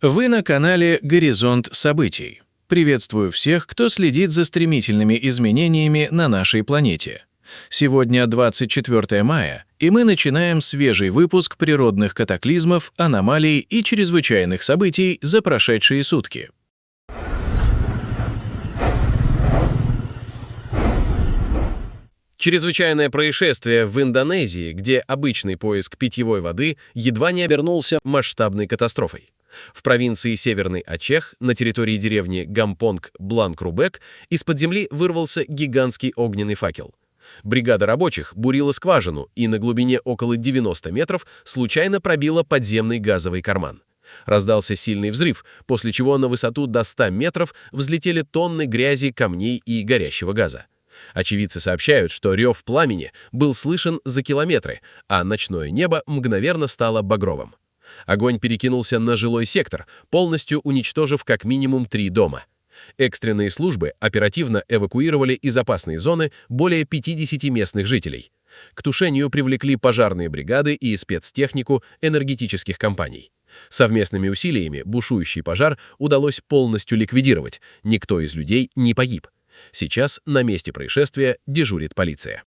Вы на канале «Горизонт событий». Приветствую всех, кто следит за стремительными изменениями на нашей планете. Сегодня 24 мая, и мы начинаем свежий выпуск природных катаклизмов, аномалий и чрезвычайных событий за прошедшие сутки. Чрезвычайное происшествие в Индонезии, где обычный поиск питьевой воды едва не обернулся масштабной катастрофой. В провинции Северный Ачех, на территории деревни Гампонг-Бланк-Рубек, из-под земли вырвался гигантский огненный факел. Бригада рабочих бурила скважину и на глубине около 90 метров случайно пробила подземный газовый карман. Раздался сильный взрыв, после чего на высоту до 100 метров взлетели тонны грязи, камней и горящего газа. Очевидцы сообщают, что рев пламени был слышен за километры, а ночное небо мгновенно стало багровым. Огонь перекинулся на жилой сектор, полностью уничтожив как минимум 3 дома. Экстренные службы оперативно эвакуировали из опасной зоны более 50 местных жителей. К тушению привлекли пожарные бригады и спецтехнику энергетических компаний. Совместными усилиями бушующий пожар удалось полностью ликвидировать, никто из людей не погиб. Сейчас на месте происшествия дежурит полиция.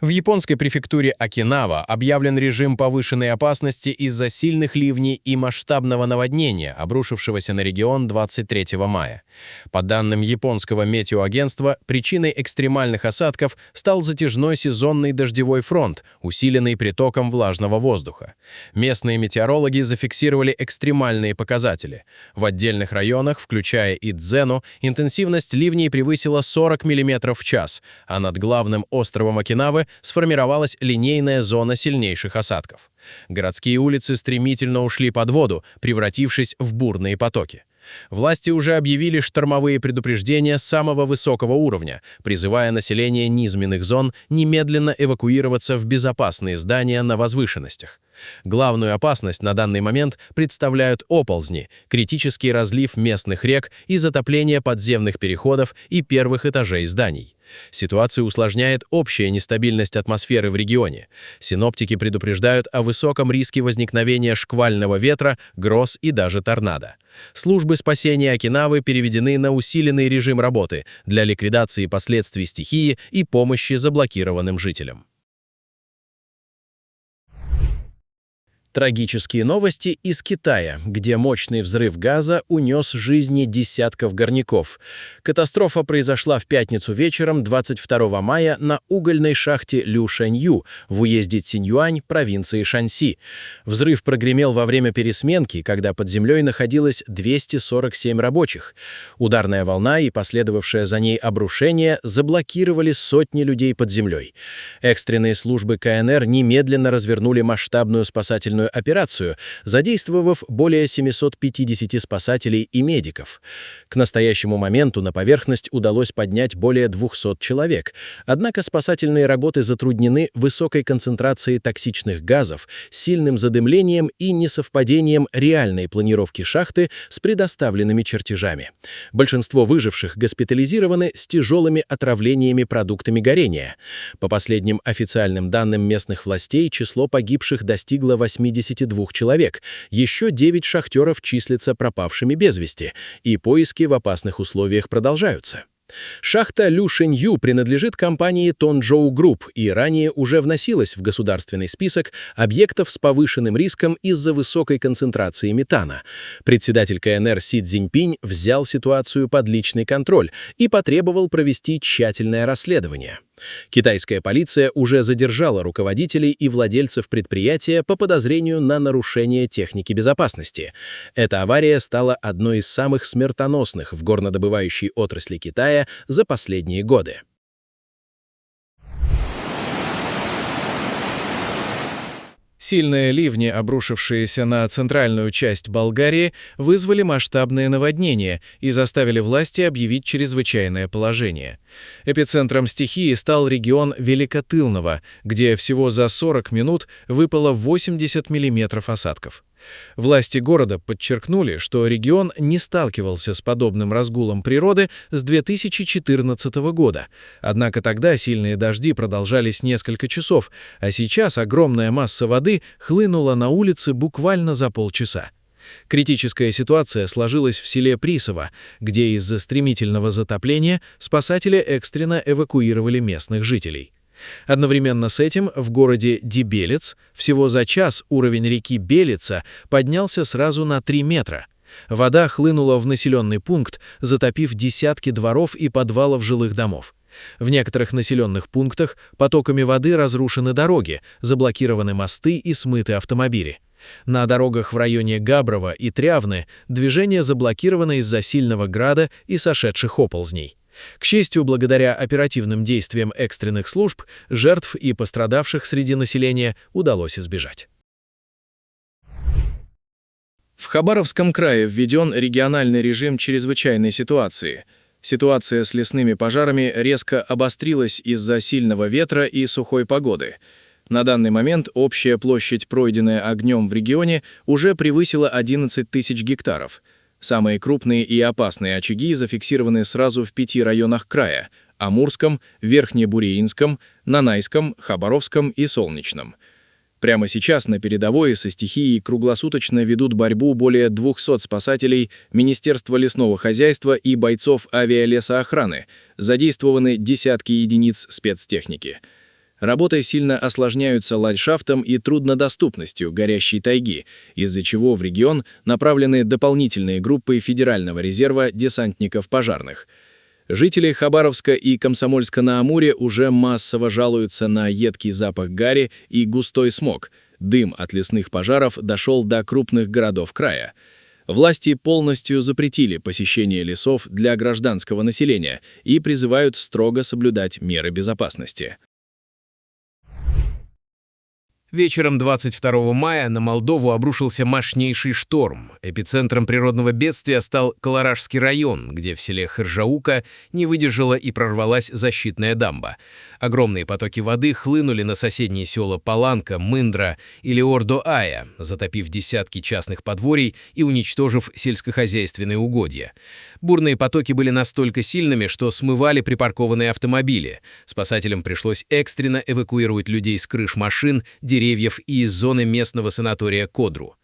В японской префектуре Окинава объявлен режим повышенной опасности из-за сильных ливней и масштабного наводнения, обрушившегося на регион 23 мая. По данным японского метеоагентства, причиной экстремальных осадков стал затяжной сезонный дождевой фронт, усиленный притоком влажного воздуха. Местные метеорологи зафиксировали экстремальные показатели. В отдельных районах, включая Идзену, интенсивность ливней превысила 40 мм в час, а над главным островом Окинавы сформировалась линейная зона сильнейших осадков. Городские улицы стремительно ушли под воду, превратившись в бурные потоки. Власти уже объявили штормовые предупреждения самого высокого уровня, призывая население низменных зон немедленно эвакуироваться в безопасные здания на возвышенностях. Главную опасность на данный момент представляют оползни, критический разлив местных рек и затопление подземных переходов и первых этажей зданий. Ситуацию усложняет общая нестабильность атмосферы в регионе. Синоптики предупреждают о высоком риске возникновения шквального ветра, гроз и даже торнадо. Службы спасения Окинавы переведены на усиленный режим работы для ликвидации последствий стихии и помощи заблокированным жителям. Трагические новости из Китая, где мощный взрыв газа унес жизни десятков горняков. Катастрофа произошла в пятницу вечером 22 мая на угольной шахте Люшанью в уезде Циньюань провинции Шаньси. Взрыв прогремел во время пересменки, когда под землей находилось 247 рабочих. Ударная волна и последовавшее за ней обрушение заблокировали сотни людей под землей. Экстренные службы КНР немедленно развернули масштабную спасательную операцию, задействовав более 750 спасателей и медиков. К настоящему моменту на поверхность удалось поднять более 200 человек, однако спасательные работы затруднены высокой концентрацией токсичных газов, сильным задымлением и несовпадением реальной планировки шахты с предоставленными чертежами. Большинство выживших госпитализированы с тяжелыми отравлениями продуктами горения. По последним официальным данным местных властей, число погибших достигло 82 человек, еще 9 шахтеров числятся пропавшими без вести, и поиски в опасных условиях продолжаются. Шахта Люшанью принадлежит компании Тончжоу Групп и ранее уже вносилась в государственный список объектов с повышенным риском из-за высокой концентрации метана. Председатель КНР Си Цзиньпинь взял ситуацию под личный контроль и потребовал провести тщательное расследование. Китайская полиция уже задержала руководителей и владельцев предприятия по подозрению на нарушение техники безопасности. Эта авария стала одной из самых смертоносных в горнодобывающей отрасли Китая за последние годы. Сильные ливни, обрушившиеся на центральную часть Болгарии, вызвали масштабные наводнения и заставили власти объявить чрезвычайное положение. Эпицентром стихии стал регион Великотылново, где всего за 40 минут выпало 80 мм осадков. Власти города подчеркнули, что регион не сталкивался с подобным разгулом природы с 2014 года. Однако тогда сильные дожди продолжались несколько часов, а сейчас огромная масса воды хлынула на улицы буквально за полчаса. Критическая ситуация сложилась в селе Присово, где из-за стремительного затопления спасатели экстренно эвакуировали местных жителей. Одновременно с этим в городе Дебелец всего за час уровень реки Белица поднялся сразу на 3 метра. Вода хлынула в населенный пункт, затопив десятки дворов и подвалов жилых домов. В некоторых населенных пунктах потоками воды разрушены дороги, заблокированы мосты и смыты автомобили. На дорогах в районе Габрово и Трявны движение заблокировано из-за сильного града и сошедших оползней. К счастью, благодаря оперативным действиям экстренных служб, жертв и пострадавших среди населения удалось избежать. В Хабаровском крае введен региональный режим чрезвычайной ситуации. Ситуация с лесными пожарами резко обострилась из-за сильного ветра и сухой погоды. На данный момент общая площадь, пройденная огнем в регионе, уже превысила 11 тысяч гектаров. Самые крупные и опасные очаги зафиксированы сразу в 5 районах края – Амурском, Верхнебуреинском, Нанайском, Хабаровском и Солнечном. Прямо сейчас на передовой со стихией круглосуточно ведут борьбу более 200 спасателей Министерства лесного хозяйства и бойцов авиалесоохраны, задействованы десятки единиц спецтехники. Работой сильно осложняются ландшафтом и труднодоступностью горящей тайги, из-за чего в регион направлены дополнительные группы Федерального резерва десантников пожарных. Жители Хабаровска и Комсомольска-на-Амуре уже массово жалуются на едкий запах гари и густой смог. Дым от лесных пожаров дошел до крупных городов края. Власти полностью запретили посещение лесов для гражданского населения и призывают строго соблюдать меры безопасности. Вечером 22 мая на Молдову обрушился мощнейший шторм. Эпицентром природного бедствия стал Колоражский район, где в селе Хыржаука не выдержала и прорвалась защитная дамба. Огромные потоки воды хлынули на соседние села Паланка, Мындра и Леордо-Ая, затопив десятки частных подворий и уничтожив сельскохозяйственные угодья. Бурные потоки были настолько сильными, что смывали припаркованные автомобили. Спасателям пришлось экстренно эвакуировать людей с крыш машин, деревьев и из зоны местного санатория Кодру.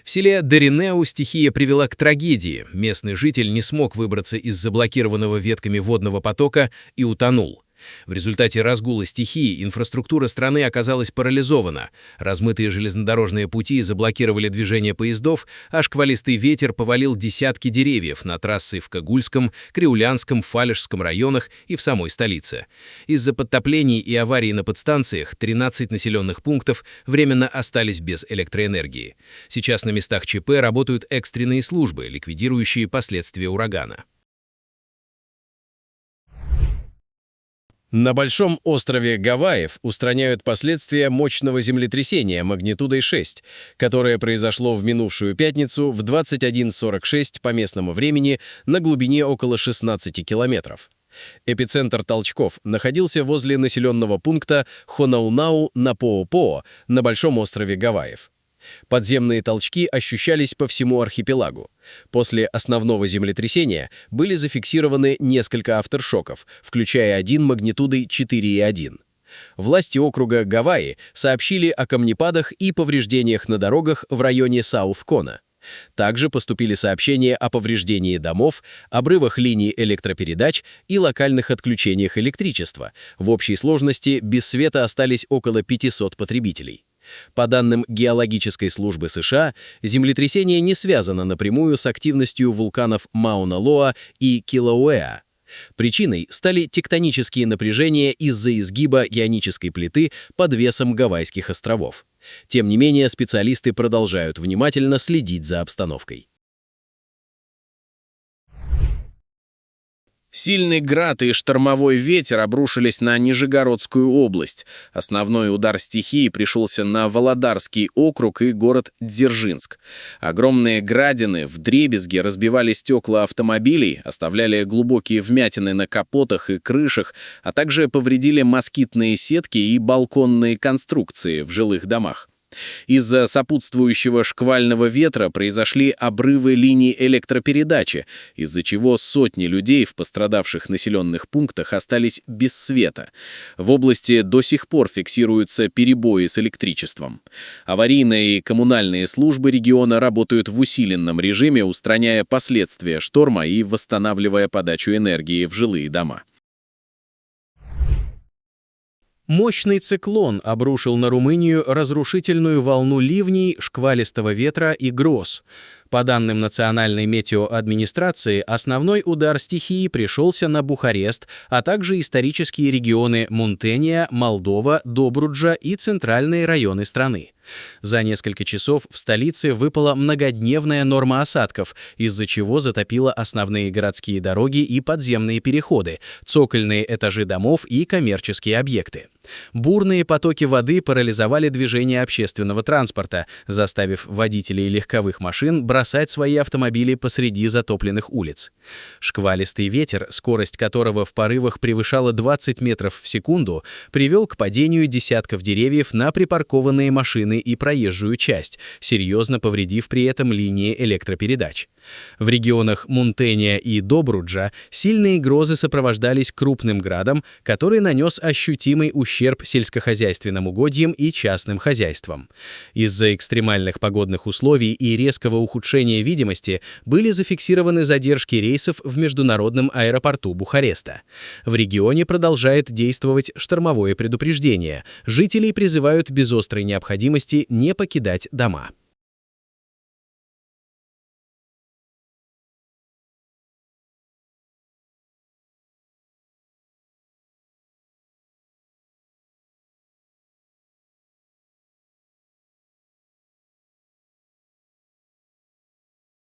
В селе Деринеу стихия привела к трагедии. Местный житель не смог выбраться из заблокированного ветками водного потока и утонул. В результате разгула стихии инфраструктура страны оказалась парализована. Размытые железнодорожные пути заблокировали движение поездов, а шквалистый ветер повалил десятки деревьев на трассы в Кагульском, Криулянском, Фалишском районах и в самой столице. Из-за подтоплений и аварий на подстанциях 13 населенных пунктов временно остались без электроэнергии. Сейчас на местах ЧП работают экстренные службы, ликвидирующие последствия урагана. На Большом острове Гавайев устраняют последствия мощного землетрясения магнитудой 6, которое произошло в минувшую пятницу в 21:46 по местному времени на глубине около 16 километров. Эпицентр толчков находился возле населенного пункта Хонаунау на Поопоо на Большом острове Гавайев. Подземные толчки ощущались по всему архипелагу. После основного землетрясения были зафиксированы несколько авторшоков, включая один магнитудой 4,1. Власти округа Гавайи сообщили о камнепадах и повреждениях на дорогах в районе Саут-Кона. Также поступили сообщения о повреждении домов, обрывах линий электропередач и локальных отключениях электричества. В общей сложности без света остались около 500 потребителей. По данным Геологической службы США, землетрясение не связано напрямую с активностью вулканов Мауна-Лоа и Килауэа. Причиной стали тектонические напряжения из-за изгиба ионической плиты под весом Гавайских островов. Тем не менее, специалисты продолжают внимательно следить за обстановкой. Сильный град и штормовой ветер обрушились на Нижегородскую область. Основной удар стихии пришелся на Володарский округ и город Дзержинск. Огромные градины вдребезги разбивали стекла автомобилей, оставляли глубокие вмятины на капотах и крышах, а также повредили москитные сетки и балконные конструкции в жилых домах. Из-за сопутствующего шквального ветра произошли обрывы линий электропередачи, из-за чего сотни людей в пострадавших населенных пунктах остались без света. В области до сих пор фиксируются перебои с электричеством. Аварийные и коммунальные службы региона работают в усиленном режиме, устраняя последствия шторма и восстанавливая подачу энергии в жилые дома. Мощный циклон обрушил на Румынию разрушительную волну ливней, шквалистого ветра и гроз. По данным Национальной метеоадминистрации, основной удар стихии пришелся на Бухарест, а также исторические регионы Мунтения, Молдова, Добруджа и центральные районы страны. За несколько часов в столице выпала многодневная норма осадков, из-за чего затопило основные городские дороги и подземные переходы, цокольные этажи домов и коммерческие объекты. Бурные потоки воды парализовали движение общественного транспорта, заставив водителей легковых машин бросать свои автомобили посреди затопленных улиц. Шквалистый ветер, скорость которого в порывах превышала 20 метров в секунду, привел к падению десятков деревьев на припаркованные машины и проезжую часть, серьезно повредив при этом линии электропередач. В регионах Мунтения и Добруджа сильные грозы сопровождались крупным градом, который нанес ощутимый ущерб сельскохозяйственным угодьям и частным хозяйствам. Из-за экстремальных погодных условий и резкого ухудшения видимости были зафиксированы задержки рейсов в международном аэропорту Бухареста. В регионе продолжает действовать штормовое предупреждение. Жителей призывают без острой необходимости не покидать дома.